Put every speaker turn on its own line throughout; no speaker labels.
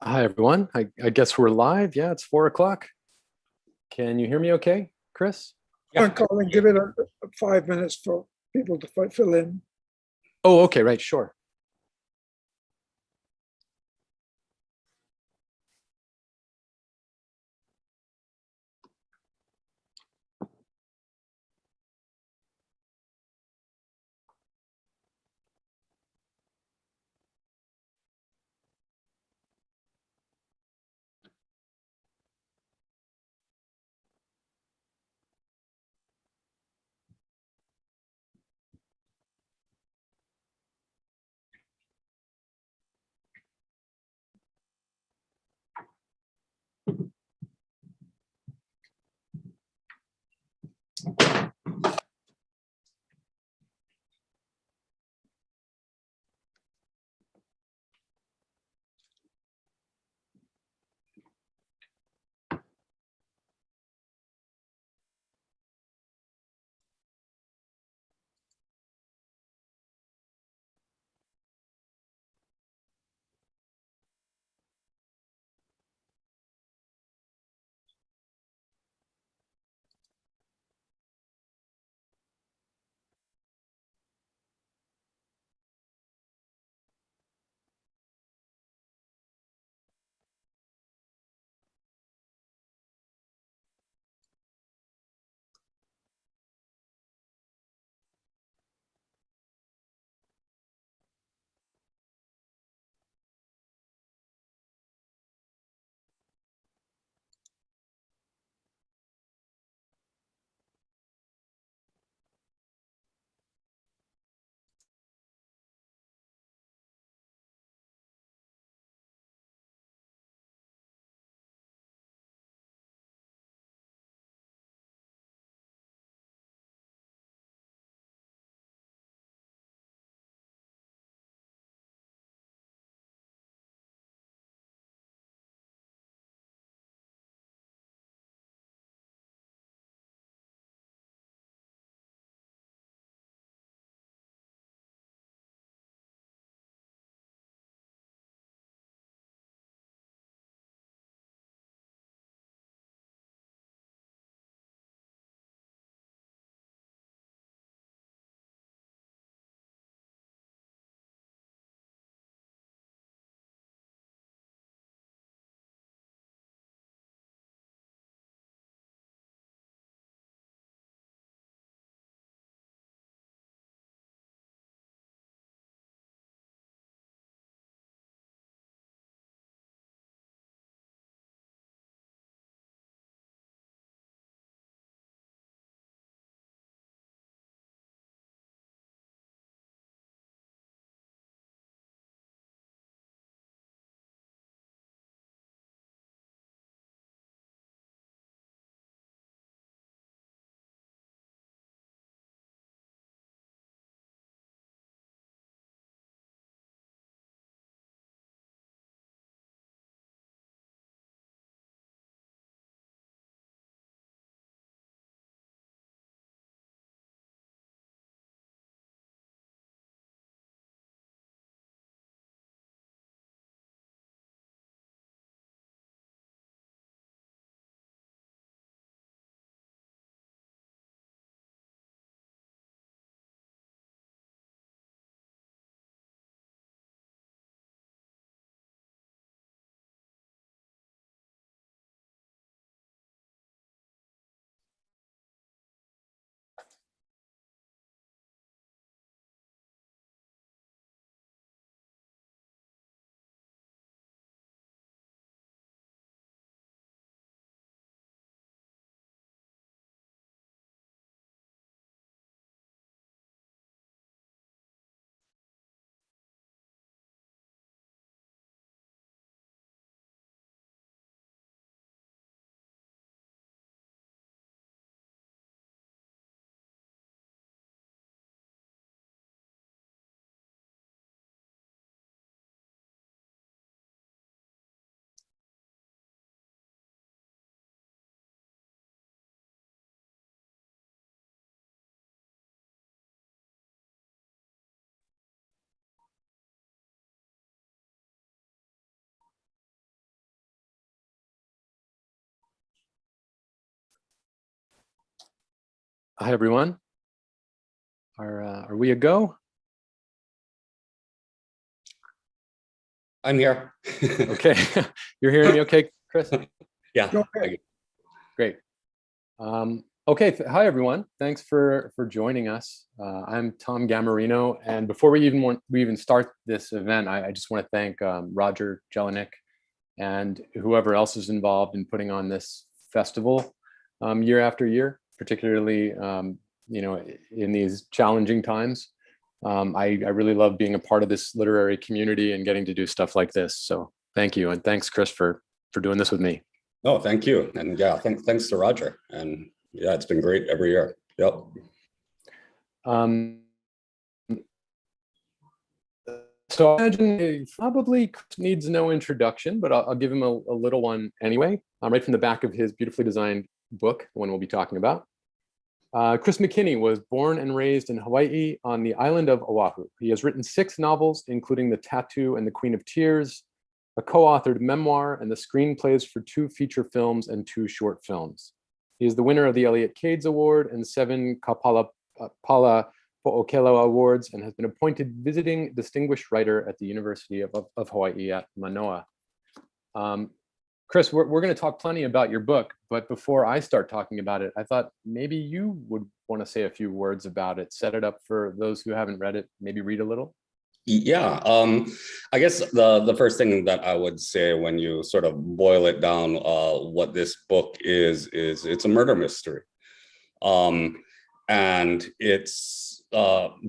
Hi, everyone. I guess we're live. Yeah, it's 4 o'clock. Can you hear me okay, Chris?
Yeah.
Colin, give it 5 minutes for people to fill in.
Oh, okay, right, sure. Hi, everyone. Are we a go?
I'm here.
Okay. You're hearing me okay, Chris?
Yeah.
Okay.
Great. Okay. Hi, everyone. Thanks for joining us. I'm Tom Gammarino. And before we even start this event, I just want to thank Roger Jelinek and whoever else is involved in putting on this festival year after year, particularly in these challenging times. I really love being a part of this literary community and getting to do stuff like this. So thank you. And thanks, Chris, for doing this with me.
Oh, thank you. And yeah, thanks to Roger. And yeah, it's been great every year. Yep.
So I imagine he probably needs no introduction, but I'll give him a little one anyway. Right from the back of his beautifully designed book, the one we'll be talking about. Chris McKinney was born and raised in Hawaii on the island of Oahu. He has written 6 novels, including The Tattoo and the Queen of Tears, a co-authored memoir, and the screenplays for 2 feature films and 2 short films. He is the winner of the Elliott Cades Award and 7 Kapala Po'okelo Awards, and has been appointed visiting distinguished writer at the University of Hawai'i at Mānoa. Chris, we're going to talk plenty about your book, but before I start talking about it, I thought maybe you would want to say a few words about it, set it up for those who haven't read it, maybe read a little.
Yeah, I guess the first thing that I would say when you sort of boil it down, what this book is it's a murder mystery. And it's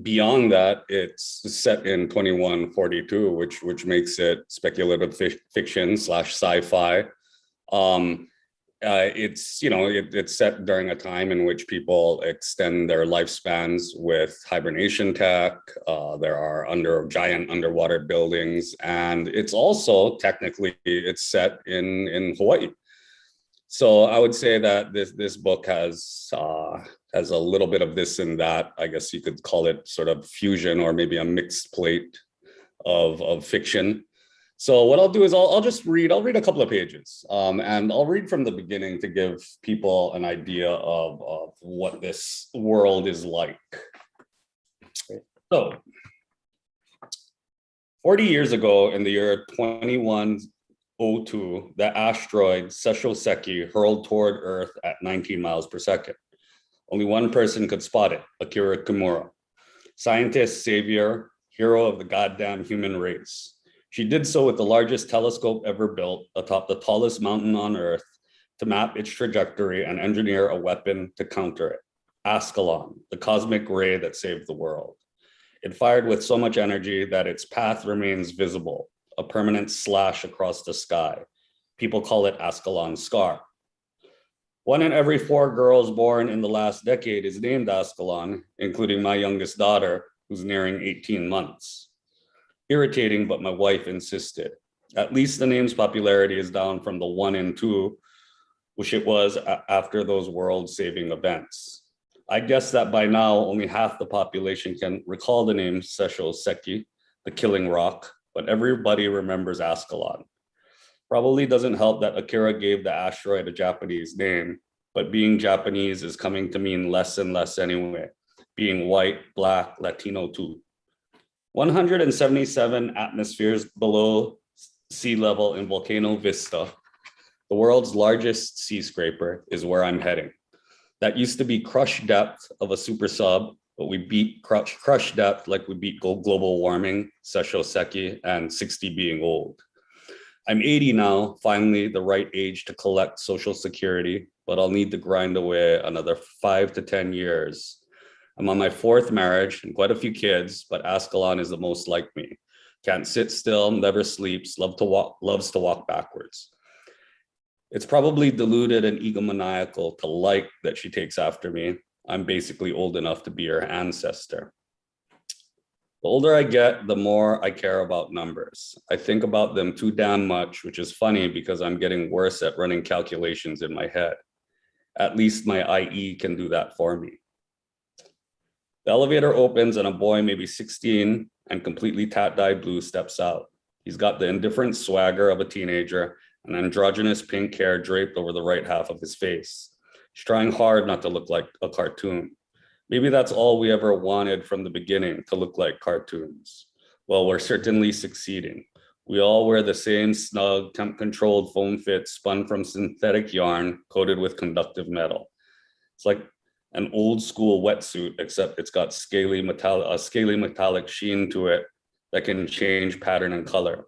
beyond that, it's set in 2142, which makes it speculative fiction / sci-fi. It's set during a time in which people extend their lifespans with hibernation tech. There are giant underwater buildings, and it's also technically it's set in Hawaii. So I would say that this book has a little bit of this and that. I guess you could call it sort of fusion, or maybe a mixed plate of fiction. So what I'll do is I'll read a couple of pages, and I'll read from the beginning to give people an idea of what this world is like. So 40 years ago, in the year 2102, the asteroid Seshoseki hurled toward Earth at 19 miles per second. Only one person could spot it, Akira Kimura, scientist, savior, hero of the goddamn human race. She did so with the largest telescope ever built atop the tallest mountain on Earth to map its trajectory and engineer a weapon to counter it. Ascalon, the cosmic ray that saved the world. It fired with so much energy that its path remains visible, a permanent slash across the sky. People call it Ascalon's scar. 1 in every 4 girls born in the last decade is named Ascalon, including my youngest daughter, who's nearing 18 months. Irritating, but my wife insisted. At least the name's popularity is down from the 1 in 2, which it was after those world-saving events. I guess that by now, only half the population can recall the name Seshoseki, the killing rock, but everybody remembers Ascalon. Probably doesn't help that Akira gave the asteroid a Japanese name, but being Japanese is coming to mean less and less anyway, being white, Black, Latino too. 177 atmospheres below sea level in Volcano Vista, the world's largest sea scraper, is where I'm heading. That used to be crush depth of a super sub, but we beat crush depth like we beat global warming, Seshoseki, and 60 being old. I'm 80 now, finally the right age to collect Social Security, but I'll need to grind away another 5 to 10 years. I'm on my 4th marriage and quite a few kids, but Ascalon is the most like me. Can't sit still, never sleeps, loves to walk backwards. It's probably deluded and egomaniacal to like that she takes after me. I'm basically old enough to be her ancestor. The older I get, the more I care about numbers. I think about them too damn much, which is funny because I'm getting worse at running calculations in my head. At least my IE can do that for me. The elevator opens and a boy, maybe 16 and completely tat-dyed blue, steps out. He's got the indifferent swagger of a teenager and androgynous pink hair draped over the right half of his face. He's trying hard not to look like a cartoon. Maybe that's all we ever wanted from the beginning, to look like cartoons. Well, we're certainly succeeding. We all wear the same snug, temp-controlled foam fit spun from synthetic yarn coated with conductive metal. It's like an old school wetsuit, except it's got a scaly metallic sheen to it that can change pattern and color.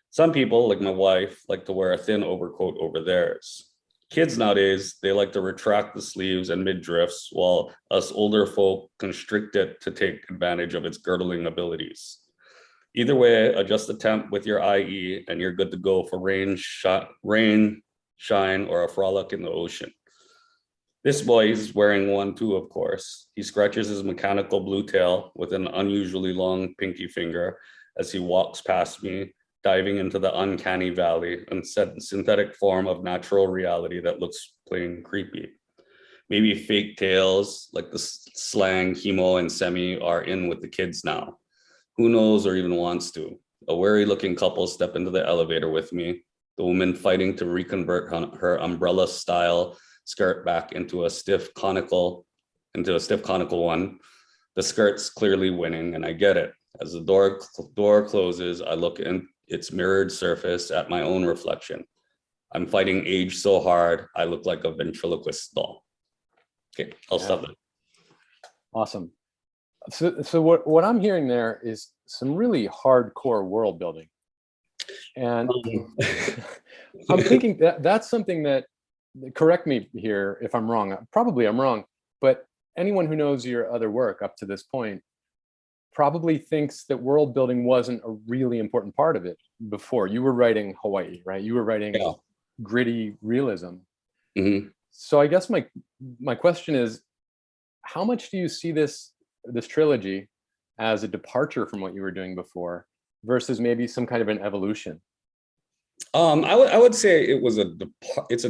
Some people, like my wife, like to wear a thin overcoat over theirs. Kids nowadays, they like to retract the sleeves and midriffs, while us older folk constrict it to take advantage of its girdling abilities. Either way, adjust the temp with your IE and you're good to go for rain, shine, or a frolic in the ocean. This boy is wearing one too, of course. He scratches his mechanical blue tail with an unusually long pinky finger as he walks past me, diving into the uncanny valley and synthetic form of natural reality that looks plain creepy. Maybe fake tales like the slang Himo and Semi are in with the kids now. Who knows or even wants to? A wary looking couple step into the elevator with me, the woman fighting to reconvert her umbrella style skirt back into a stiff conical one. The skirt's clearly winning, and I get it. As the door closes, I look in its mirrored surface at my own reflection. I'm fighting age so hard, I look like a ventriloquist doll. Okay, I'll stop there.
Awesome. So what I'm hearing there is some really hardcore world building. And I'm thinking that's something that, correct me here if I'm wrong, probably I'm wrong, but anyone who knows your other work up to this point probably thinks that world building wasn't a really important part of it before. You were writing Hawaii, right? You were writing gritty realism.
Mm-hmm.
So I guess my question is, how much do you see this trilogy as a departure from what you were doing before versus maybe some kind of an evolution?
I would say it was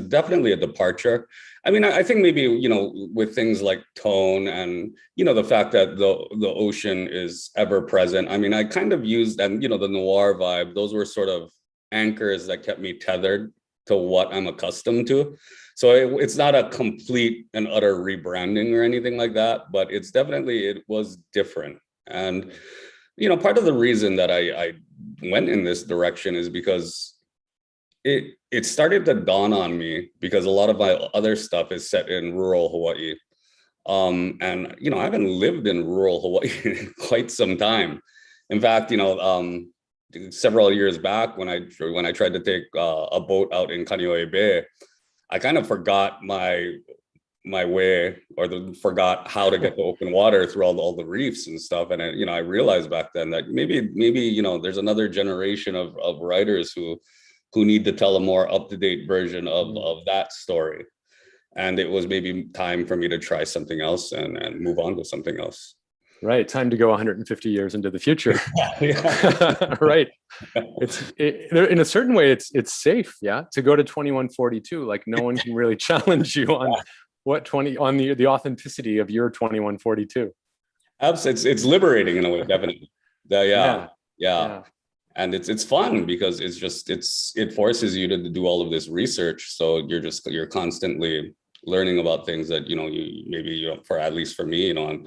definitely a departure. I mean, I think maybe, with things like tone and, the fact that the ocean is ever present. I mean, I kind of used, and, the noir vibe, those were sort of anchors that kept me tethered to what I'm accustomed to. So it's not a complete and utter rebranding or anything like that, but it was different. And, part of the reason that I went in this direction is because it started to dawn on me, because a lot of my other stuff is set in rural Hawaii. And, I haven't lived in rural Hawaii in quite some time. In fact, several years back when I tried to take a boat out in Kaneohe Bay, I kind of forgot my way, or forgot how to get to open water through all the reefs and stuff. And I realized back then that maybe there's another generation of writers who need to tell a more up-to-date version of that story. And it was maybe time for me to try something else and move on to something else.
Right, time to go 150 years into the future. Right. In a certain way, it's safe, to go to 2142. Like, no one can really challenge you on the authenticity of your 2142.
Absolutely, it's liberating in a way, definitely. Yeah. And it's fun because it forces you to do all of this research. So you're constantly learning about things that for at least for me, I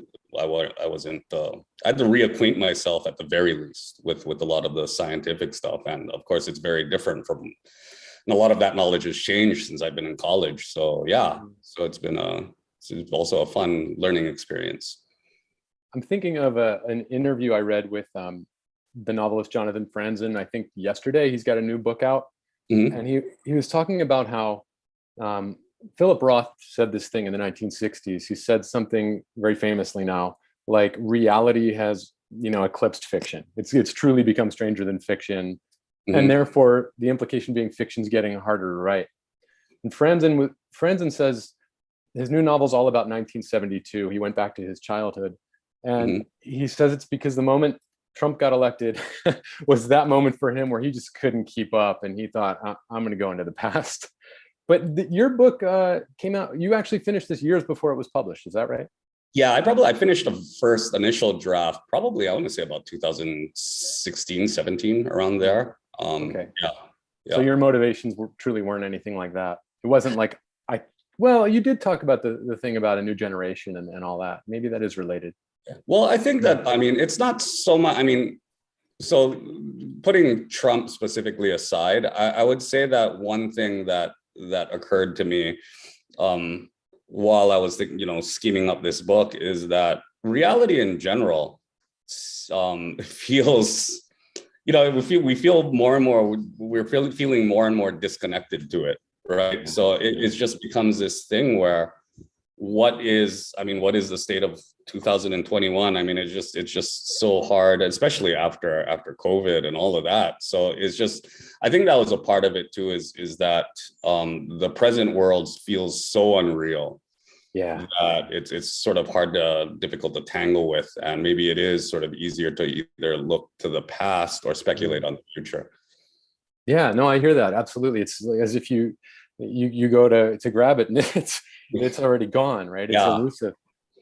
had to reacquaint myself at the very least with a lot of the scientific stuff. And of course, it's very different and a lot of that knowledge has changed since I've been in college. So so it's also a fun learning experience.
I'm thinking of an interview I read with the novelist Jonathan Franzen. I think yesterday. He's got a new book out.
Mm-hmm.
And he was talking about how Philip Roth said this thing in the 1960s. He said something very famously now, like, reality has eclipsed fiction. It's truly become stranger than fiction. Mm-hmm. And therefore the implication being fiction's getting harder to write. And Franzen says his new novel's all about 1972. He went back to his childhood, and mm-hmm. he says it's because the moment Trump got elected was that moment for him where he just couldn't keep up, and he thought, I'm going to go into the past. But your book came out, you actually finished this years before it was published, is that right?
Yeah, I finished the first initial draft, probably, I want to say about 2016, 17, around there.
Okay.
Yeah.
So your motivations truly weren't anything like that. It wasn't like, Well, you did talk about the thing about a new generation and all that. Maybe that is related.
Well, I think that, I mean, it's not so much, I mean, so putting Trump specifically aside, I would say that one thing that occurred to me while I was scheming up this book is that reality in general feels, we feel more and more, we're feeling more and more disconnected to it, right? So it just becomes this thing where what is the state of 2021? I mean, it's just so hard, especially after COVID and all of that. So it's just, I think that was a part of it too, is that the present world feels so unreal.
Yeah.
That it's sort of difficult to tangle with. And maybe it is sort of easier to either look to the past or speculate on the future.
Yeah, no, I hear that. Absolutely. It's as if you go to grab it and it's already gone, right? It's elusive.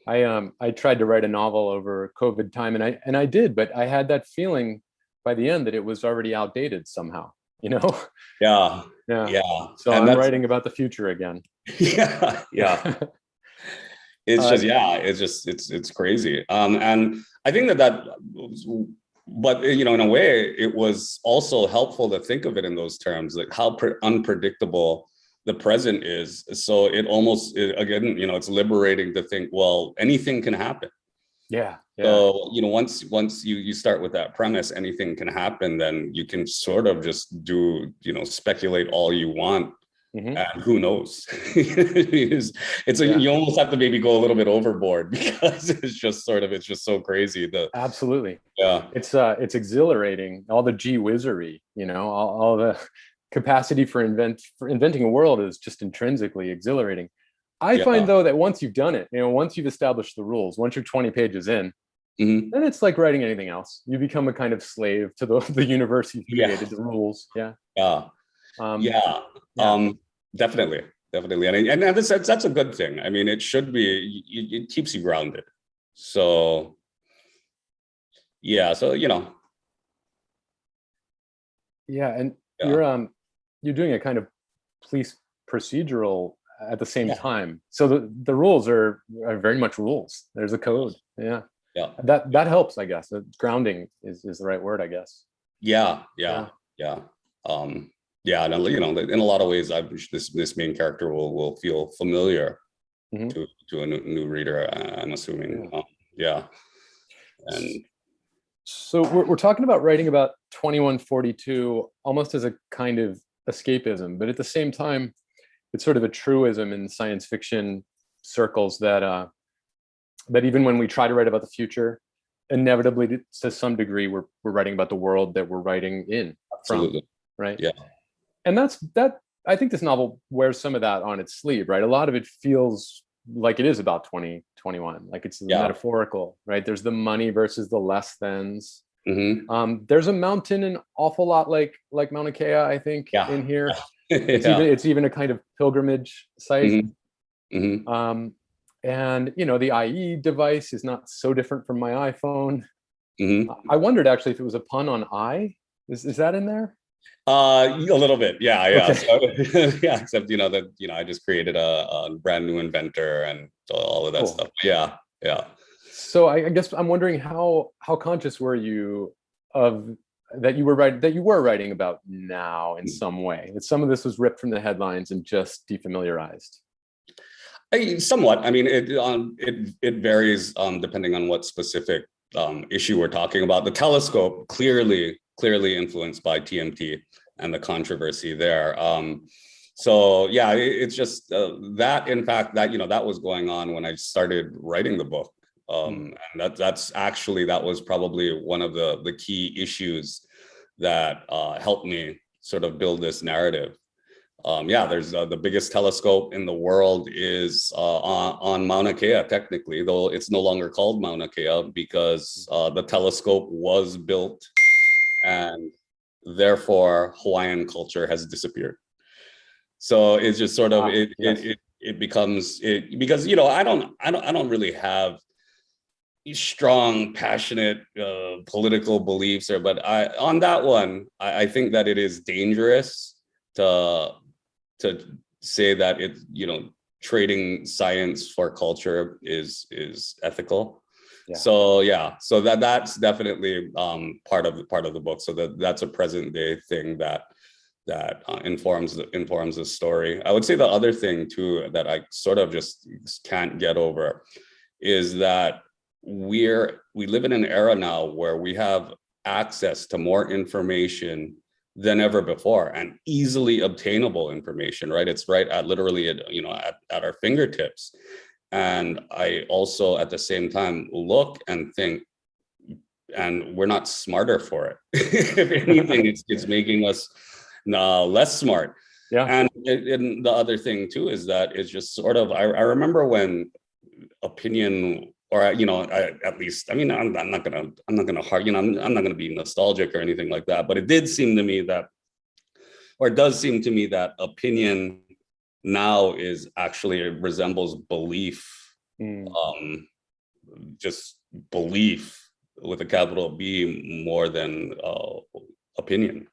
I tried to write a novel over COVID time and I did, but I had that feeling by the end that it was already outdated somehow,
Yeah.
So
and
I'm writing about the future again.
Yeah. It's crazy. And I think but in a way, it was also helpful to think of it in those terms, like how unpredictable the present is. So it almost, again, it's liberating to think, well, anything can happen.
Yeah.
So, once you start with that premise, anything can happen, then you can sort of just do, speculate all you want.
Mm-hmm.
And who knows? You almost have to maybe go a little bit overboard because it's just so crazy.
Absolutely.
Yeah.
It's exhilarating. All the gee whizzery, all the capacity for inventing a world is just intrinsically exhilarating. I find though that once you've done it, once you've established the rules, once you're 20 pages in,
mm-hmm.
then it's like writing anything else. You become a kind of slave to the universe you've created, the rules.
Definitely. And that's a good thing. I mean, it should be, it keeps you grounded. So, so,
Yeah. And you're doing a kind of police procedural at the same time. So the rules are very much rules. There's a code. Yeah. That helps, I guess. Grounding is the right word, I guess.
Yeah. And in a lot of ways, this main character will feel familiar to a new reader, I'm assuming. And
so we're talking about writing about 2142 almost as a kind of escapism, but at the same time, it's sort of a truism in science fiction circles that even when we try to write about the future, inevitably to some degree we're writing about the world that we're writing in.
Absolutely.
Right.
Yeah.
And that I think this novel wears some of that on its sleeve, right? A lot of it feels like it is about 2021, like it's metaphorical, right? There's the money versus the less thans.
Mm-hmm.
There's a mountain an awful lot like Mauna Kea, I think, in here. It's even a kind of pilgrimage site.
Mm-hmm.
And the IE device is not so different from my iPhone.
Mm-hmm.
I wondered actually if it was a pun on I. Is that in there?
A little bit, yeah.
Okay.
So, except that I just created a brand new inventor and all of that stuff. Yeah.
So I guess I'm wondering how conscious were you of that you were writing about now in some way? That some of this was ripped from the headlines and just defamiliarized.
Somewhat. I mean, it varies depending on what specific issue we're talking about. The telescope clearly influenced by TMT and the controversy there. So yeah, it's just that. In fact, that was going on when I started writing the book, and that was probably one of the key issues that helped me sort of build this narrative. There's the biggest telescope in the world is on Mauna Kea, technically, though it's no longer called Mauna Kea because the telescope was built and therefore Hawaiian culture has disappeared. So it's just sort of it becomes because I don't really have strong, passionate political beliefs but on that one I think that it is dangerous to say that it trading science for culture is ethical.
Yeah.
So yeah, so that's definitely part of the book. So that's a present day thing that informs the story. I would say the other thing too that I sort of just can't get over is that we live in an era now where we have access to more information than ever before, and easily obtainable information, right? It's right at literally at our fingertips. And I also at the same time look and think, and we're not smarter for it. If anything, it's making us less smart.
Yeah.
And the other thing too is that it's just sort of, I remember when opinion, or at least, I mean, I'm not gonna I'm not gonna be nostalgic or anything like that, but it did seem to me that, or it does seem to me that opinion now is actually, it resembles belief, just belief with a capital B more than opinion.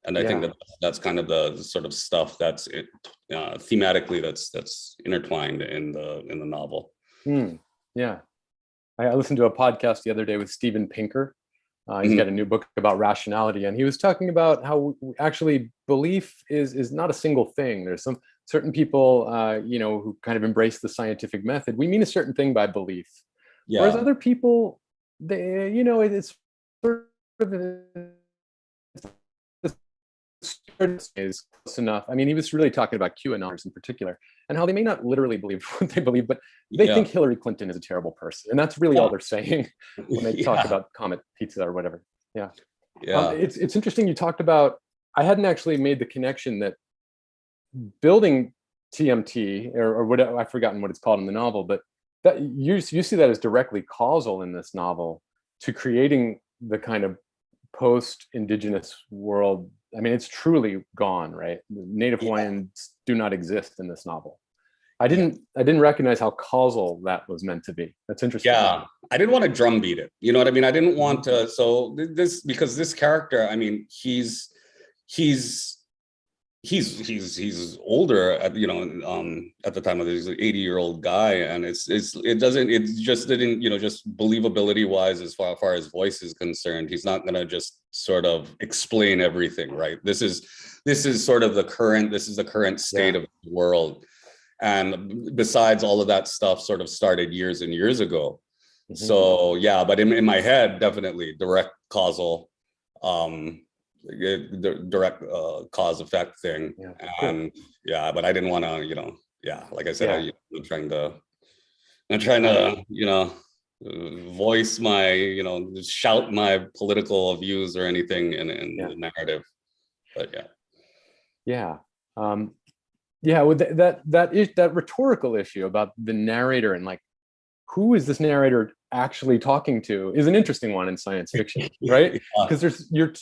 And I think that's kind of the sort of stuff that's thematically that's intertwined in the novel.
Yeah. I listened to a podcast the other day with Steven Pinker. He's got a new book about rationality, and he was talking about how actually belief is not a single thing. There's some certain people, who kind of embrace the scientific method. We mean a certain thing by belief.
Yeah.
Whereas other people, it's sort of is close enough. I mean, he was really talking about QAnoners in particular, and how they may not literally believe what they believe, but they think Hillary Clinton is a terrible person, and that's really all they're saying when they talk about Comet Pizza or whatever. Yeah. It's interesting you talked about. I hadn't actually made the connection that building TMT or whatever, I've forgotten what it's called in the novel, but that you see that as directly causal in this novel to creating the kind of post-indigenous world. I mean, it's truly gone, right? Native Hawaiians do not exist in this novel. I didn't recognize how causal that was meant to be. That's interesting.
Yeah, I didn't want to drumbeat it. You know what I mean? I didn't want to. So this, because this character, I mean, he's older at the time of this, 80-year-old guy, and it just didn't, just believability wise, as far as voice is concerned, he's not gonna just sort of explain everything, right? This is sort of the current state of the world, and besides, all of that stuff sort of started years and years ago. So yeah, but in my head, definitely direct causal, the direct cause effect thing. And but I didn't want to, like I said, I'm trying to voice my, shout my political views or anything in the narrative, but
with that rhetorical issue about the narrator and like, who is this narrator actually talking to, is an interesting one in science fiction, right? Because you're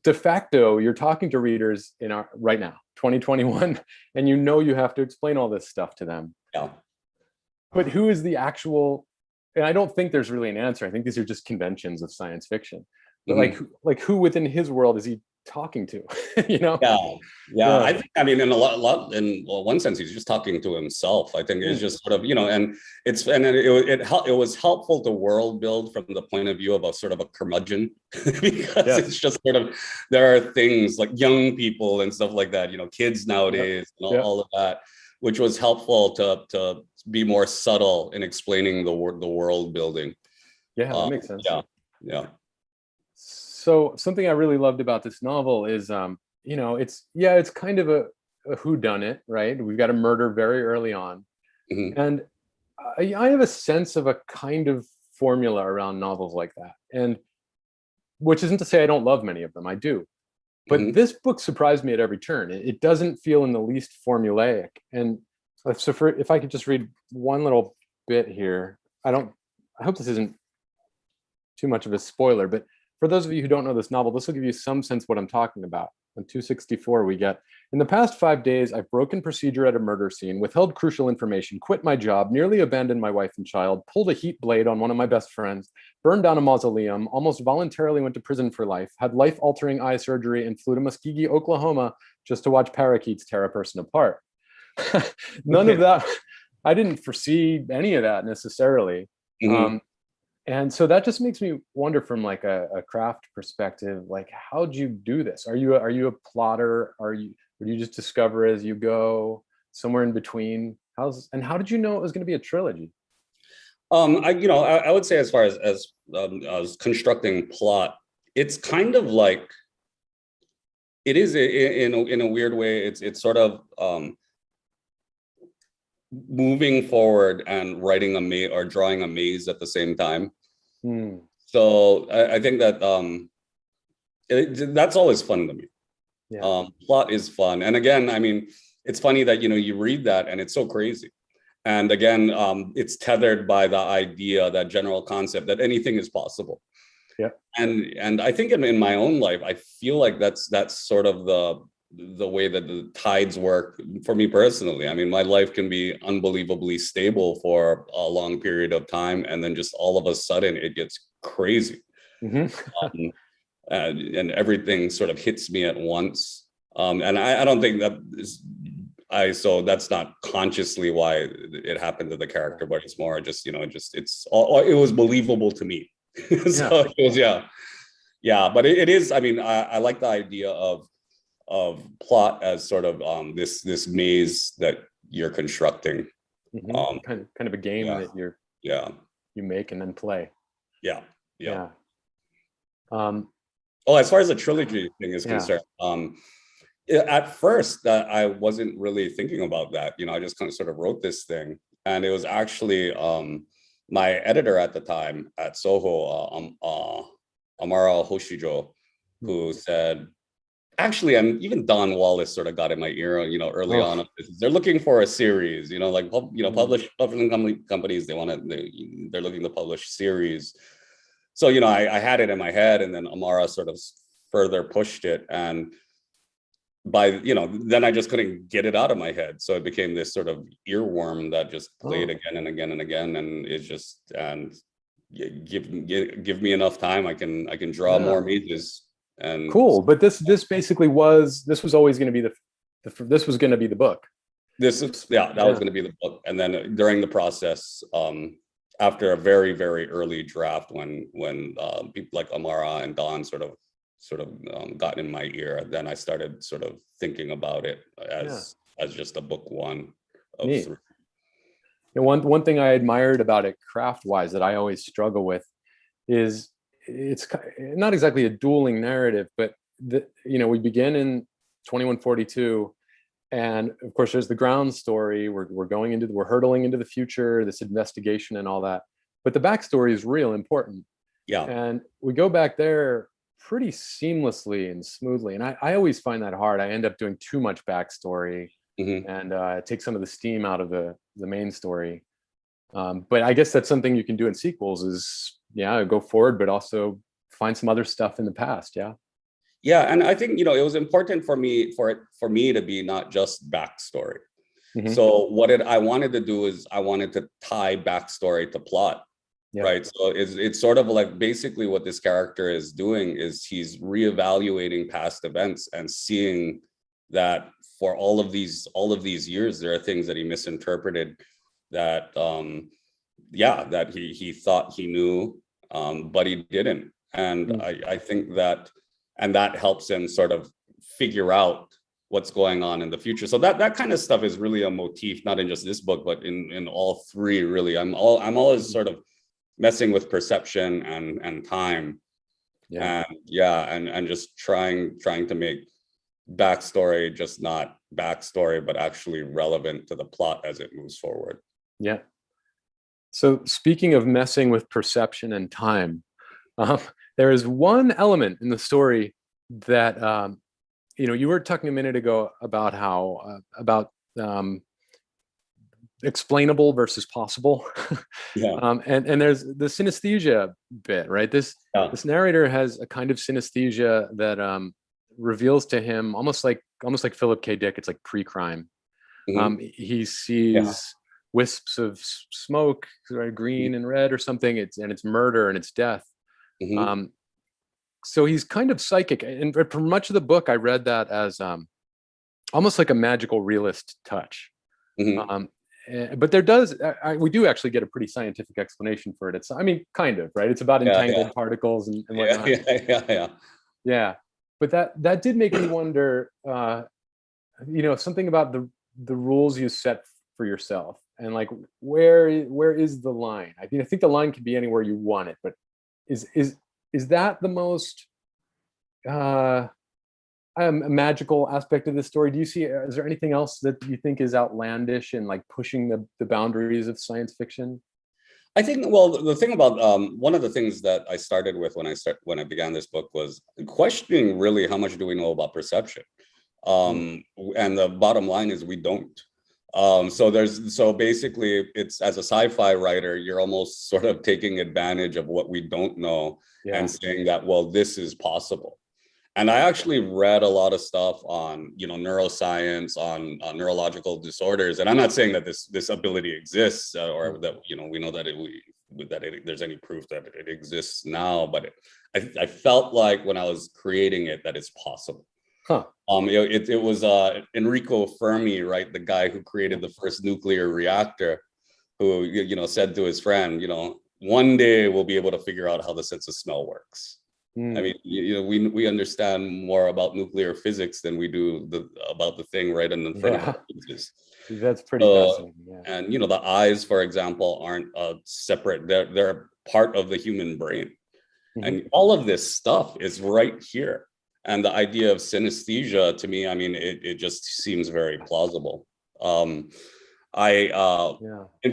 de facto, you're talking to readers in our right now, 2021, and you have to explain all this stuff to them. But who is the actual? And I don't think there's really an answer. I think these are just conventions of science fiction. But like who within his world is he talking to?
I think, I mean, in one sense, he's just talking to himself. I think it's just sort of, and it was helpful to world build from the point of view of a sort of a curmudgeon, because it's just sort of, there are things like young people and stuff like that, kids nowadays, and all of that, which was helpful to be more subtle in explaining the world building.
That makes sense.
Yeah.
So something I really loved about this novel is, it's kind of a whodunit, right? We've got a murder very early on. And I have a sense of a kind of formula around novels like that. And which isn't to say I don't love many of them, I do. But this book surprised me at every turn. It doesn't feel in the least formulaic. And so if I could just read one little bit here, I hope this isn't too much of a spoiler, but for those of you who don't know this novel, this will give you some sense what I'm talking about. On 264, we get, in the past 5 days, I've broken procedure at a murder scene, withheld crucial information, quit my job, nearly abandoned my wife and child, pulled a heat blade on one of my best friends, burned down a mausoleum, almost voluntarily went to prison for life, had life-altering eye surgery, and flew to Muskogee, Oklahoma, just to watch parakeets tear a person apart. None of that. I didn't foresee any of that necessarily.
Mhm.
And so that just makes me wonder from like a craft perspective, like how'd you do this? Are you a plotter? Or do you just discover as you go, somewhere in between? How did you know it was going to be a trilogy?
I would say as far as constructing plot, it's kind of like it is in a weird way. It's sort of moving forward and writing a maze or drawing a maze at the same time.
Hmm.
So I think that that's always fun to me.
Yeah.
Plot is fun, and again, I mean, it's funny that you read that and it's so crazy. And again, it's tethered by the idea, that general concept that anything is possible.
Yeah.
And I think in my own life, I feel like that's sort of the way that the tides work for me personally. I mean, my life can be unbelievably stable for a long period of time, and then just all of a sudden it gets crazy.
Hmm.
Um, and everything sort of hits me at once. And I don't think that is so that's not consciously why it happened to the character, but it's more just, it was believable to me. So
Yeah.
it was, yeah, but it is, I mean, I like the idea of plot as sort of this maze that you're constructing.
Hmm. Kind of a game
Yeah,
that
yeah,
you make and then play.
yeah, yeah.
Yeah. Um,
Oh, as far as the trilogy thing is
yeah.
concerned, at first I wasn't really thinking about that. I just kind of sort of wrote this thing, and it was actually my editor at the time at Soho, Amara Hoshijo, who said, actually, and even Don Wallace sort of got in my ear, early
Oh.
on. They're looking for a series, like
Mhm.
publishing companies. They're looking to publish series. So I had it in my head, and then Amara sort of further pushed it, and then I just couldn't get it out of my head, so it became this sort of earworm that just played
Oh.
again and again and again, and it's just, and give me enough time, I can draw
Yeah.
more mazes. And
Cool. But this was always going to be this was going to be the book.
this is, yeah, that was
Yeah.
going to be the book. And then during the process, after a very, very early draft, when people like Amara and Don sort of got in my ear, then I started sort of thinking about it
Yeah.
as just a book one of
Neat.
three.
And one thing I admired about it craft wise that I always struggle with is not exactly a dueling narrative, but we begin in 2142, and of course there's the ground story. We're hurtling into the future, this investigation and all that, but the backstory is real important,
Yeah.
and we go back there pretty seamlessly and smoothly. And I always find that hard. I end up doing too much backstory,
Hmm.
and take some of the steam out of the main story. But I guess that's something you can do in sequels is, yeah, go forward, but also find some other stuff in the past. Yeah.
Yeah, and I think it was important for me to be not just backstory.
Hmm.
So I wanted to do is I wanted to tie backstory to plot.
Yeah.
Right. So it's sort of like basically what this character is doing is he's reevaluating past events and seeing that for all of these years, there are things that he misinterpreted, that that he thought he knew, but he didn't. And
Mm.
I think that, and that helps him sort of figure out what's going on in the future. So that kind of stuff is really a motif, not in just this book, but in all three, really. I'm always sort of messing with perception and time.
Yeah.
And just trying to make backstory just not backstory, but actually relevant to the plot as it moves forward.
Yeah. So speaking of messing with perception and time, um, there is one element in the story that you were talking a minute ago about how about explainable versus possible.
Yeah.
And there's the synesthesia bit, right? This narrator has a kind of synesthesia that reveals to him almost like Philip K. Dick. It's like pre-crime.
Mhm.
He sees wisps of smoke, right, green and red or something. It's murder and it's death.
Mhm.
So he's kind of psychic, and for much of the book, I read that as almost like a magical realist touch. Um, but there does, we do actually get a pretty scientific explanation for it. It's, I mean, kind of, right? It's about entangled particles and whatnot. Yeah. But that did make me wonder, something about the rules you set for yourself, and like where is the line? I mean, I think the line could be anywhere you want it, but is that the most a magical aspect of this story? Do you see, is there anything else that you think is outlandish and like pushing the boundaries of science fiction?
I think, well, the thing about one of the things that I started with when I began this book was questioning really how much do we know about perception, and the bottom line is we don't. So basically, it's, as a sci-fi writer, you're almost sort of taking advantage of what we don't know and saying that, well, this is possible. And I actually read a lot of stuff on, neuroscience, on neurological disorders. And I'm not saying that this ability exists, or that, we know that there's any proof that it exists now, but I felt like when I was creating it, that it's possible.
Huh.
It was Enrico Fermi, right, the guy who created the first nuclear reactor, who said to his friend, one day we'll be able to figure out how the sense of smell works. I mean, we understand more about nuclear physics than we do about the thing right in front of us.
That's pretty fascinating. Yeah.
And the eyes, for example, aren't separate. They're part of the human brain, and all of this stuff is right here. And the idea of synesthesia, to me, I mean, it just seems very plausible. In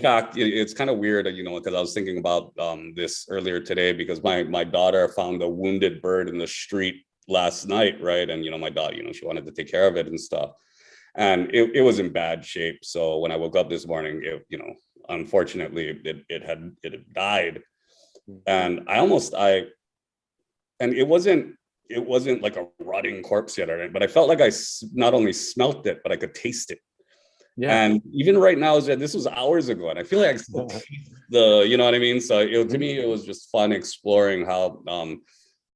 fact, it's kind of weird, because I was thinking about this earlier today, because my daughter found a wounded bird in the street last night, right? And my daughter, she wanted to take care of it and stuff, and it was in bad shape. So when I woke up this morning, unfortunately, it had died, and it wasn't like a rotting corpse yet, but I felt like I not only smelt it, but I could taste it. Yeah. And even right now, this was hours ago, and I feel like I still taste you know what I mean? So to me, it was just fun exploring how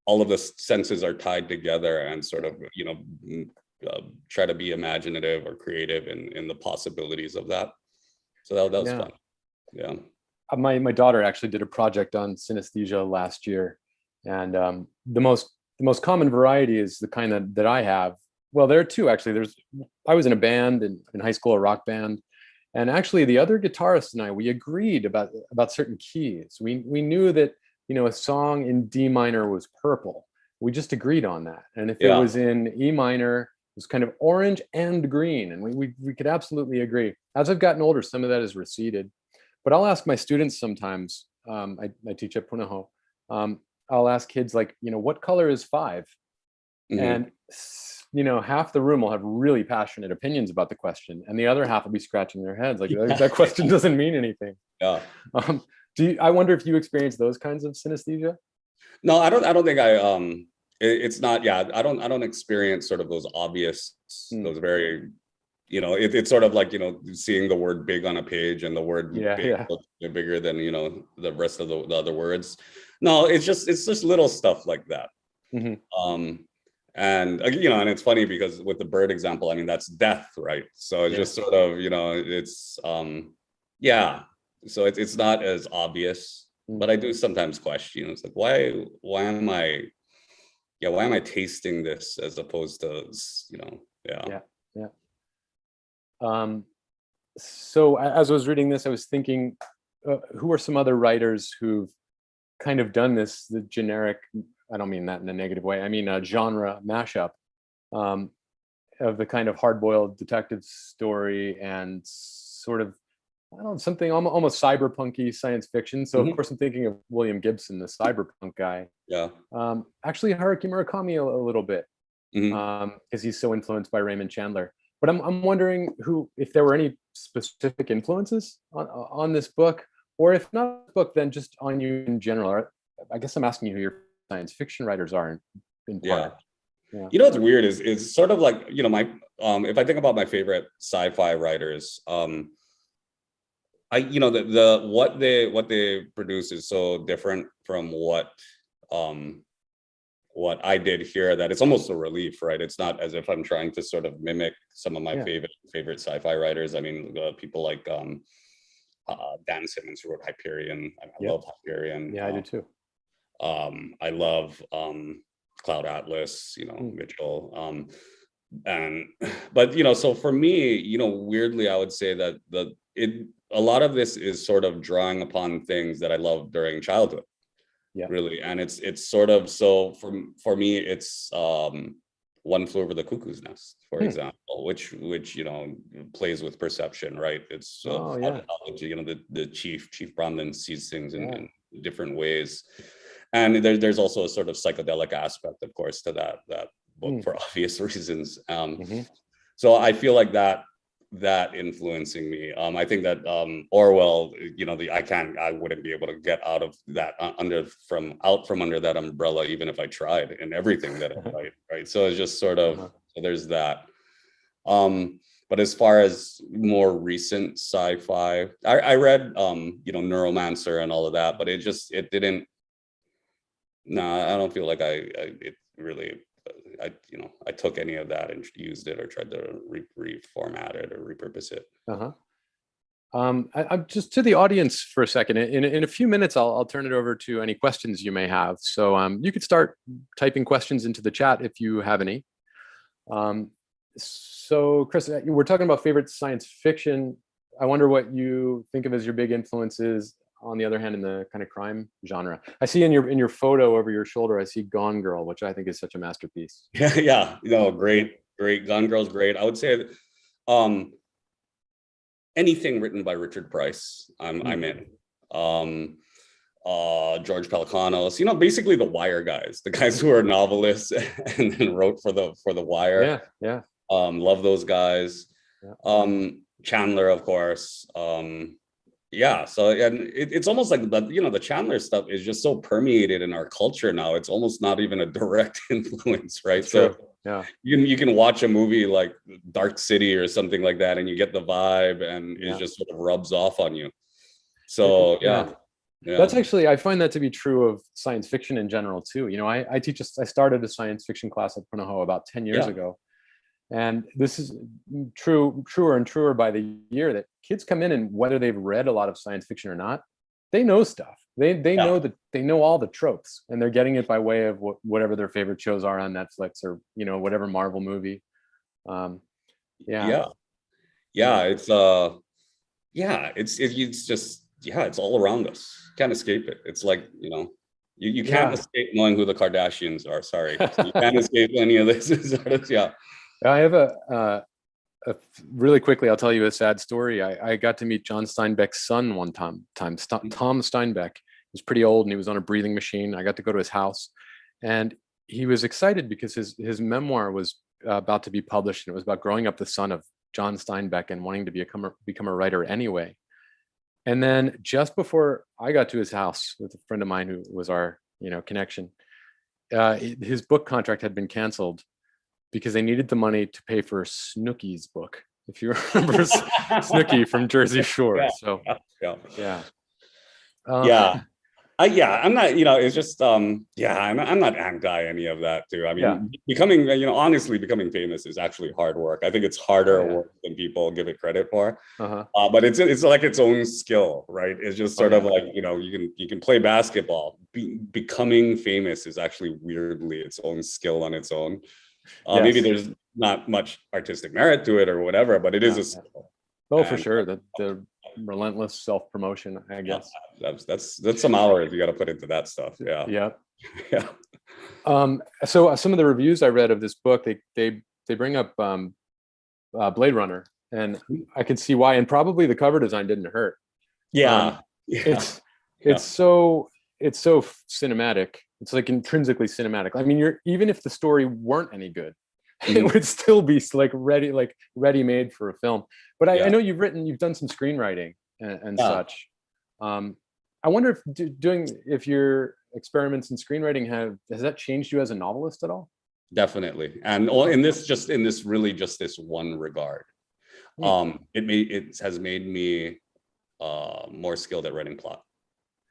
all of the senses are tied together, and sort of, try to be imaginative or creative in the possibilities of that. So that was fun. Yeah.
My daughter actually did a project on synesthesia last year, and the most common variety is the kind that I have. Well, there are two, actually. I was in a band in high school, a rock band, and actually the other guitarist and I, we agreed about certain keys. We knew that a song in D minor was purple. We just agreed on that. And if it was in E minor, it was kind of orange and green, and we could absolutely agree. As I've gotten older, some of that has receded, but I'll ask my students sometimes. I teach at Punahou. I'll ask kids, like, what color is 5? And half the room will have really passionate opinions about the question, and the other half will be scratching their heads like that question doesn't mean anything.
Yeah.
I wonder if you experience those kinds of synesthesia?
No, I don't think it's not. Yeah, I don't experience sort of those obvious, those very, it's sort of like, seeing the word big on a page, and the word big looks bigger than, the rest of the other words. No, it's just little stuff like that. And and it's funny, because with the bird example, I mean, that's death, right? So it's just sort of, it's so it's not as obvious, but I do sometimes question. It's like, why am I tasting this as opposed to,
So as I was reading this, I was thinking, who are some other writers who've kind of done this, the generic, I don't mean that in a negative way, I mean a genre mashup of the kind of hard-boiled detective story and sort of, I don't know, something almost cyberpunky science fiction. So of course I'm thinking of William Gibson, the cyberpunk guy.
Yeah.
Actually Haruki Murakami a little bit, because he's so influenced by Raymond Chandler. But I'm wondering if there were any specific influences on this book, or if not this book, then just on you in general. I guess I'm asking you who your science fiction writers are in part. Yeah.
What's weird is it's sort of like, my if I think about my favorite sci-fi writers, what they produce is so different from what what I did here, that it's almost a relief, right? It's not as if I'm trying to sort of mimic some of my favorite sci-fi writers. I mean, people like Dan Simmons, who wrote Hyperion. I love Hyperion.
Yeah, I do too.
I love Cloud Atlas, Mitchell. But so for me, weirdly, I would say that a lot of this is sort of drawing upon things that I loved during childhood. Yeah, really. And it's sort of, so for me, it's One Flew Over the Cuckoo's Nest, for example, which plays with perception, right? It's the chief Brahmin sees things in different ways. And there's also a sort of psychedelic aspect, of course, to that book for obvious reasons. So I feel like that influencing me. I think that Orwell, I wouldn't be able to get out of that out from under that umbrella, even if I tried, in everything that I write, right? So it's just sort of, so there's that. But as far as more recent sci-fi, I read Neuromancer and all of that, but it didn't. I don't feel like I took any of that and used it or tried to reformat it or repurpose it.
I'm just to the audience for a second. In a few minutes, I'll turn it over to any questions you may have. So you could start typing questions into the chat if you have any. So Chris, we're talking about favorite science fiction. I wonder what you think of as your big influences. On the other hand, in the kind of crime genre, I see in your photo over your shoulder, I see Gone Girl, which I think is such a masterpiece.
Great. Gone Girl's great. I would say anything written by Richard Price, I'm in. George Pelecanos, basically the Wire guys, the guys who are novelists and then wrote for the Wire. Love those guys. Chandler, of course. So and it's almost like the Chandler stuff is just so permeated in our culture now. It's almost not even a direct influence, right?
True.
So you can watch a movie like Dark City or something like that, and you get the vibe, and it just sort of rubs off on you. So
that's actually, I find that to be true of science fiction in general too. I started a science fiction class at Punahou about 10 years ago. And this is truer and truer by the year, that kids come in, and whether they've read a lot of science fiction or not, they know stuff. They know all the tropes, and they're getting it by way of whatever their favorite shows are on Netflix, or whatever Marvel movie.
It's all around us. Can't escape it. It's like you can't escape knowing who the Kardashians are. Sorry, you can't escape any of this.
I have really quickly, I'll tell you a sad story. I got to meet John Steinbeck's son one time. Tom Steinbeck. He was pretty old, and he was on a breathing machine. I got to go to his house, and he was excited because his memoir was about to be published, and it was about growing up the son of John Steinbeck and wanting to become a writer anyway. And then just before I got to his house with a friend of mine who was our connection, his book contract had been canceled, because they needed the money to pay for Snooki's book, if you remember Snooki from Jersey Shore.
I'm not, it's just, I'm not anti any of that too. I mean, becoming, honestly, becoming famous is actually hard work. I think it's harder work than people give it credit for. But it's like its own skill, right? It's just sort of like, you can play basketball. Becoming famous is actually weirdly its own skill on its own. Maybe there's not much artistic merit to it or whatever, but it is a skill.
For sure. The relentless self-promotion, I guess.
That's some hours you got to put into that stuff.
So some of the reviews I read of this book, they bring up Blade Runner, and I can see why. And probably the cover design didn't hurt. It's so cinematic. It's like intrinsically cinematic. I mean, even if the story weren't any good, it would still be like ready-made for a film. But I know you've done some screenwriting and such. I wonder if your experiments in screenwriting has that changed you as a novelist at all?
Definitely, and in this one regard, it has made me more skilled at writing plot.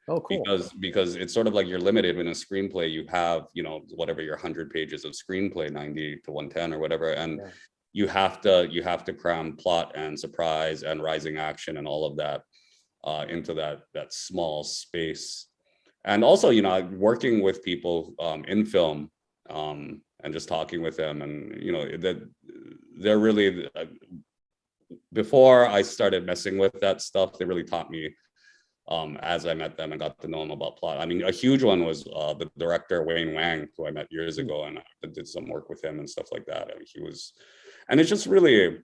Oh, cool.
Because it's sort of like you're limited in a screenplay. You have, whatever your 100 pages of screenplay, 90 to 110 or whatever, and you have to cram plot and surprise and rising action and all of that into that small space. And also, working with people in film and just talking with them, and that they're really, before I started messing with that stuff, they really taught me as I met them and got to know them about plot. I mean, a huge one was the director Wayne Wang, who I met years ago, and I did some work with him and stuff like that. I mean, and it's just really,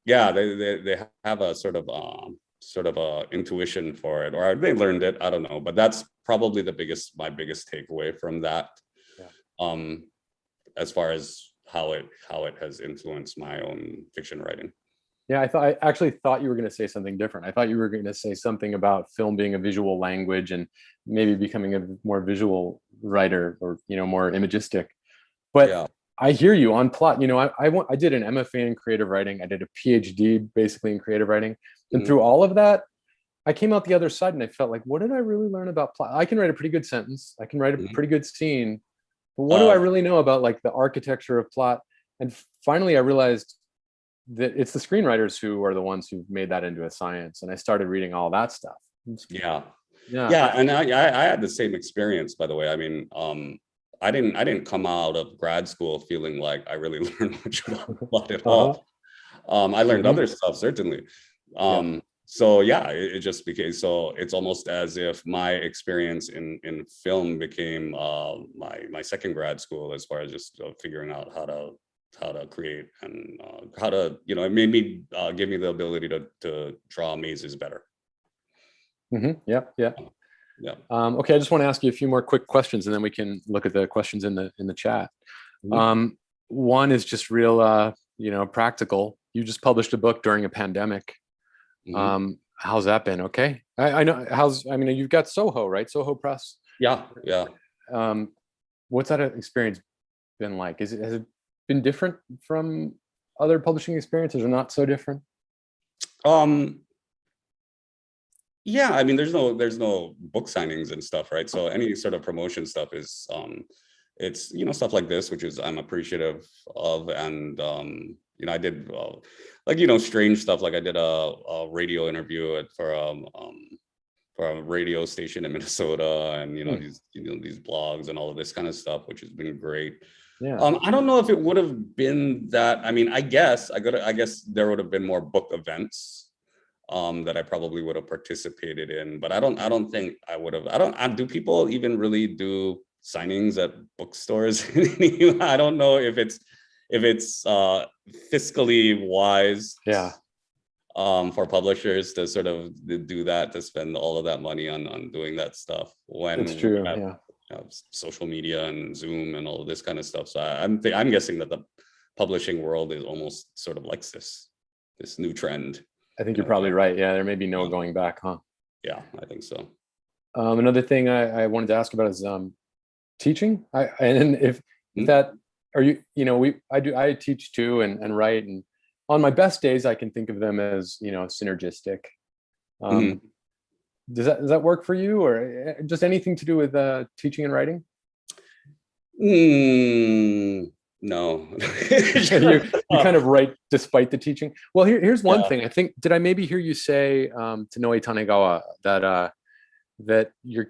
they have a sort of a intuition for it, or they learned it. I don't know, but that's probably my biggest takeaway from that. As far as how it has influenced my own fiction writing.
Yeah, I actually thought you were going to say something different. I thought you were going to say something about film being a visual language and maybe becoming a more visual writer, or more imagistic. But I hear you on plot. I did an MFA in creative writing. I did a PhD basically in creative writing, and through all of that, I came out the other side and I felt like, what did I really learn about plot? I can write a pretty good sentence. I can write a pretty good scene. But what do I really know about like the architecture of plot? And finally, I realized that it's the screenwriters who are the ones who've made that into a science. And I started reading all that stuff.
Yeah. And I had the same experience, by the way. I mean, I didn't come out of grad school feeling like I really learned much about plot at all. I learned other stuff, certainly. So it just became, so it's almost as if my experience in film became my second grad school, as far as just figuring out how to create and how to, it made me give me the ability to draw mazes better.
Okay, I just want to ask you a few more quick questions, and then we can look at the questions in the chat. One is just real practical. You just published a book during a pandemic. How's that been? Okay. I know you've got Soho, right? Soho Press.
Yeah.
What's that experience been like? Has it been different from other publishing experiences, or not so different?
Yeah, I mean, there's no book signings and stuff, right? So any sort of promotion stuff is it's stuff like this, which is I'm appreciative of. And I did strange stuff, like I did a radio interview for a radio station in Minnesota, and these blogs and all of this kind of stuff, which has been great. I don't know if it would have been that. I mean, I guess there would have been more book events that I probably would have participated in, but I don't think I would have. Do people even really do signings at bookstores? I don't know if it's fiscally wise for publishers to sort of do that, to spend all of that money on doing that stuff when
it's true.
Social media and Zoom and all of this kind of stuff. So I'm guessing that the publishing world is almost sort of likes this new trend.
I think you're probably right. Yeah, there may be no going back, huh?
Yeah, I think so.
Another thing I wanted to ask about is teaching. I teach too and write, and on my best days I can think of them as synergistic. Does that work for you, or just anything to do with teaching and writing?
No.
you kind of write despite the teaching. Well, here's one thing. I think, did I maybe hear you say to Noe Tanegawa that your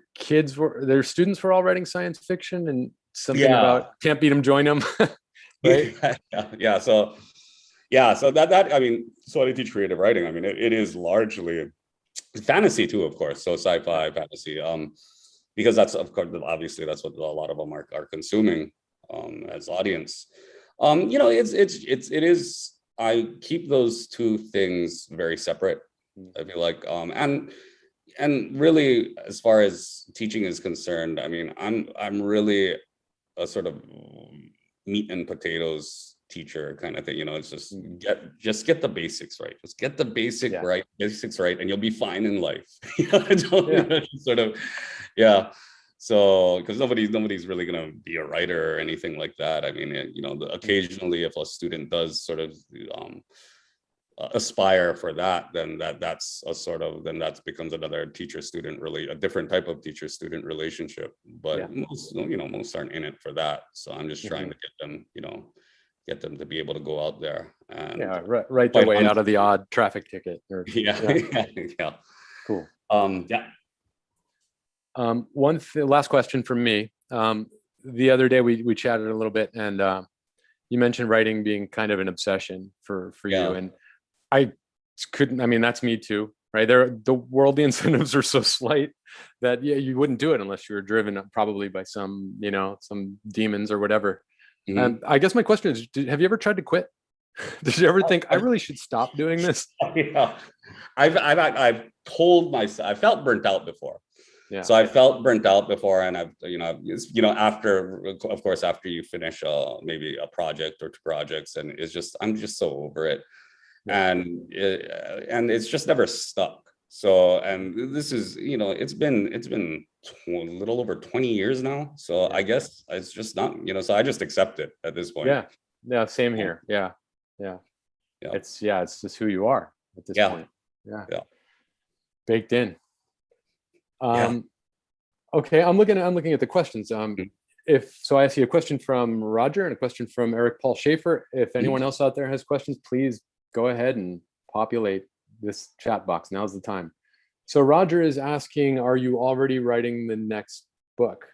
their students were all writing science fiction, and something about can't beat them, join them, right?
So that I mean, so I teach creative writing. I mean, it is largely fantasy too, of course. So sci-fi, fantasy, because that's, of course, obviously that's what a lot of them are consuming as audience. It is. I keep those two things very separate. I feel like, and really, as far as teaching is concerned, I mean, I'm really a sort of meat and potatoes teacher kind of thing. It's just get the basics right. Just get the basics right, and you'll be fine in life. So, because nobody's really gonna be a writer or anything like that. I mean, occasionally if a student does sort of aspire for that, then that's a sort of, then that becomes another teacher-student, really a different type of teacher-student relationship. But most, most aren't in it for that. So I'm just trying to get them, get them to be able to go out there and
write their way out of the odd traffic ticket.
Yeah.
Cool.
Last
question from me. The other day we chatted a little bit, and you mentioned writing being kind of an obsession for you, and I couldn't. I mean, that's me too, right? The worldly incentives are so slight that you wouldn't do it unless you were driven probably by some demons or whatever. And I guess my question is, have you ever tried to quit? Did you ever think I really should stop doing this?
Yeah, I've told myself I felt burnt out before.
Yeah.
So I felt burnt out before, and after, of course, after you finish maybe a project or two projects, and I'm just so over it, and it's just never stuck. So, and this is, it's been a little over 20 years now. So I guess it's just not, so I just accept it at this point.
Yeah. Same here. Yeah. It's just who you are at this point. Yeah. Baked in. Okay, I'm looking at the questions. I see a question from Roger and a question from Eric Paul Schaefer. If anyone else out there has questions, please go ahead and populate this chat box. Now's the time. So Roger is asking, are you already writing the next book?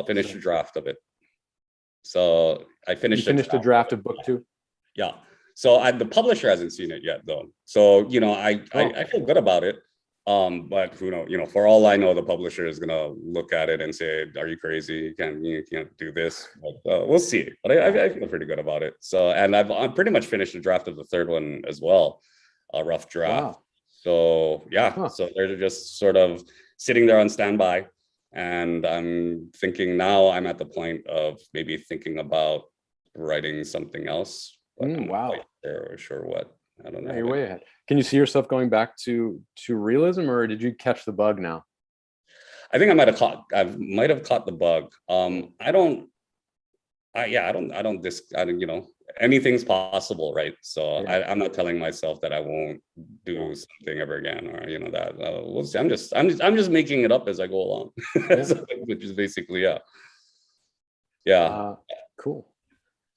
Finished a draft of it. So I finished
a draft of book 2?
Yeah. So the publisher hasn't seen it yet, though. So I feel good about it. But who knows? For all I know, the publisher is gonna look at it and say, "Are you crazy? You can't do this." But we'll see. But I feel pretty good about it. So, and I'm pretty much finished the draft of the third one as well, a rough draft.
Wow.
So so they're just sort of sitting there on standby, and I'm thinking now I'm at the point of maybe thinking about writing something else. But I'm not quite sure what. I don't know.
You're way ahead. Can you see yourself going back to realism, or did you catch the bug now?
I think I might have caught the bug. Anything's possible, right? So I'm not telling myself that I won't do something ever again, or that we'll see. I'm just making it up as I go along, which is basically
cool.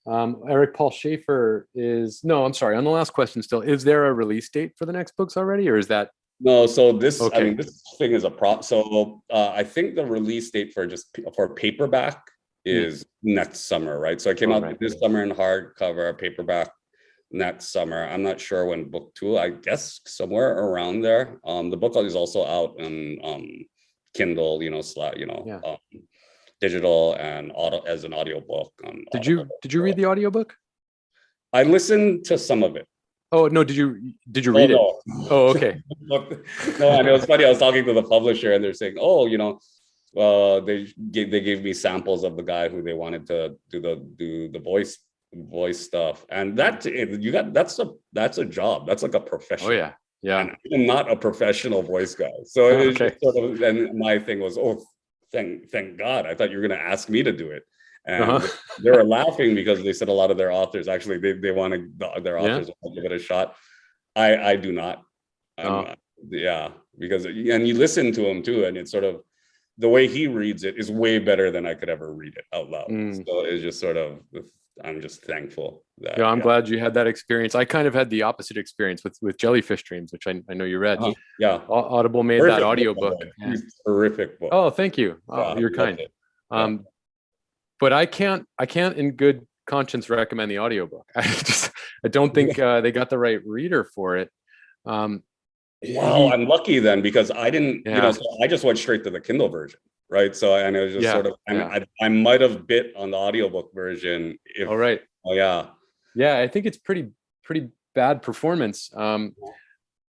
Eric Paul Schaefer on the last question still, is there a release date for the next books already, or is that?
No, so this, this thing is a prop. So I think the release date for paperback is next summer, right? So it came out this summer in hardcover, paperback next summer. I'm not sure when book 2, I guess somewhere around there. The book is also out on Kindle, digital and as an audiobook.
Did you read the audiobook?
I listened to some of it.
Oh no, did you read it? Oh, okay.
No, and it was funny. I was talking to the publisher, and they're saying, they gave me samples of the guy who they wanted to do the voice stuff, and that's a job. That's like a profession.
Oh yeah.
And I'm not a professional voice guy, so it was just sort of. And my thing was, thank God. I thought you were going to ask me to do it. And they were laughing because they said a lot of their authors, actually, they wanted their authors to give it a shot. I do not. Because, and you listen to him too, and it's sort of, the way he reads it is way better than I could ever read it out loud. So it's just sort of, I'm just thankful that.
I'm glad you had that experience. I kind of had the opposite experience with Jellyfish Dreams, which I know you read. Audible made that audiobook.
Terrific book.
Oh, thank you. You're kind. But I can't in good conscience recommend the audiobook. I don't think they got the right reader for it.
Wow, I'm lucky then, because I didn't, so I just went straight to the Kindle version, right? So, and it was just sort of, I might have bit on the audiobook version.
I think it's pretty bad performance. I'm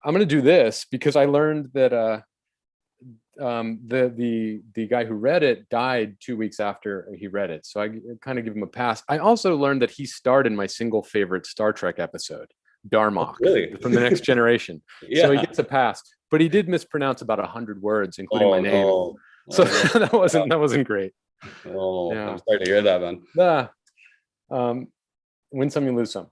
going to do this because I learned that the guy who read it died 2 weeks after he read it, so I kind of give him a pass. I also learned that he starred in my single favorite Star Trek episode, Darmok, from The Next Generation. So he gets a pass, but he did mispronounce about 100 words, including my name. So that wasn't great.
I'm sorry to hear that, man.
Win some, you lose some.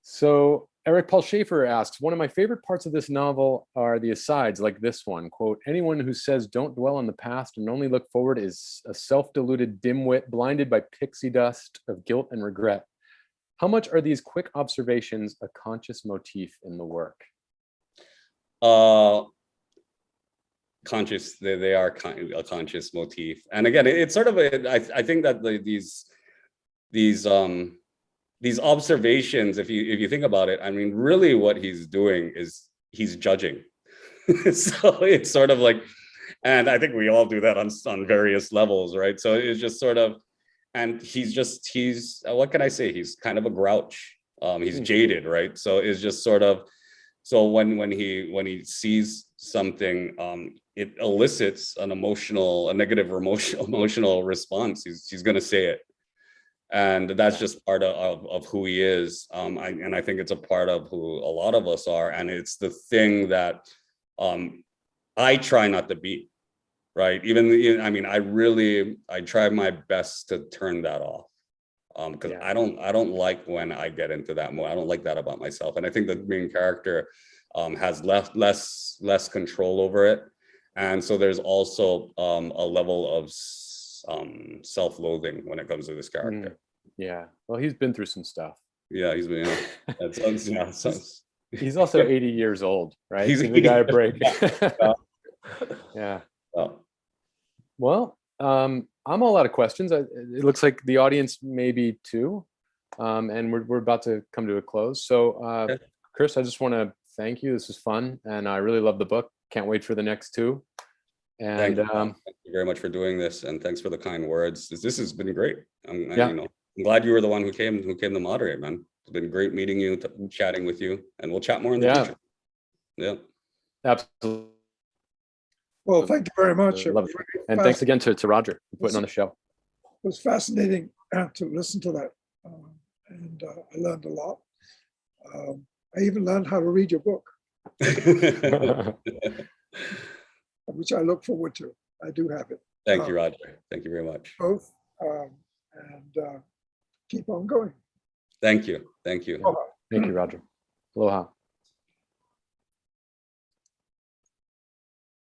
So Eric Paul Schaefer asks, one of my favorite parts of this novel are the asides like this one. Quote, anyone who says don't dwell on the past and only look forward is a self-deluded dimwit blinded by pixie dust of guilt and regret. How much are these quick observations a conscious motif in the work?
Conscious, they are a conscious motif. And again, it's sort of I think that these observations, if you think about it, I mean, really what he's doing is he's judging. So it's sort of like, and I think we all do that on various levels, right? So it's just sort of, and he's what can I say? He's kind of a grouch. He's jaded, right? So it's just sort of, so when he sees something, it elicits a negative emotional response. He's going to say it. And that's just part of who he is. And I think it's a part of who a lot of us are. And it's the thing that I try not to be, right? I mean, I try my best to turn that off. Because I don't like when I get into that mode. I don't like that about myself. And I think the main character has less control over it. And so there's also a level of self-loathing when it comes to this character.
Yeah, well, he's been through some stuff.
Yeah, he's been.
He's also 80 years old, right?
He's
a guy a break.
Yeah.
Well, I'm all out of questions. It looks like the audience maybe too, and we're about to come to a close. So, Chris, I just want to thank you. This was fun, and I really love the book. Can't wait for the next two. And
thank you very much for doing this, and thanks for the kind words. This has been great. I'm glad you were the one who came to moderate, man. It's been great meeting you, chatting with you, and we'll chat more in the future. Yeah,
absolutely.
Well, thank you very much.
And thanks again to Roger for putting on the show.
It was fascinating to listen to that, and I learned a lot. I even learned how to read your book, which I look forward to. I do have it.
Thank you, Roger. Thank you very much.
Both, and keep on going.
Thank you. Thank you.
Aloha.
Thank you, Roger. Aloha.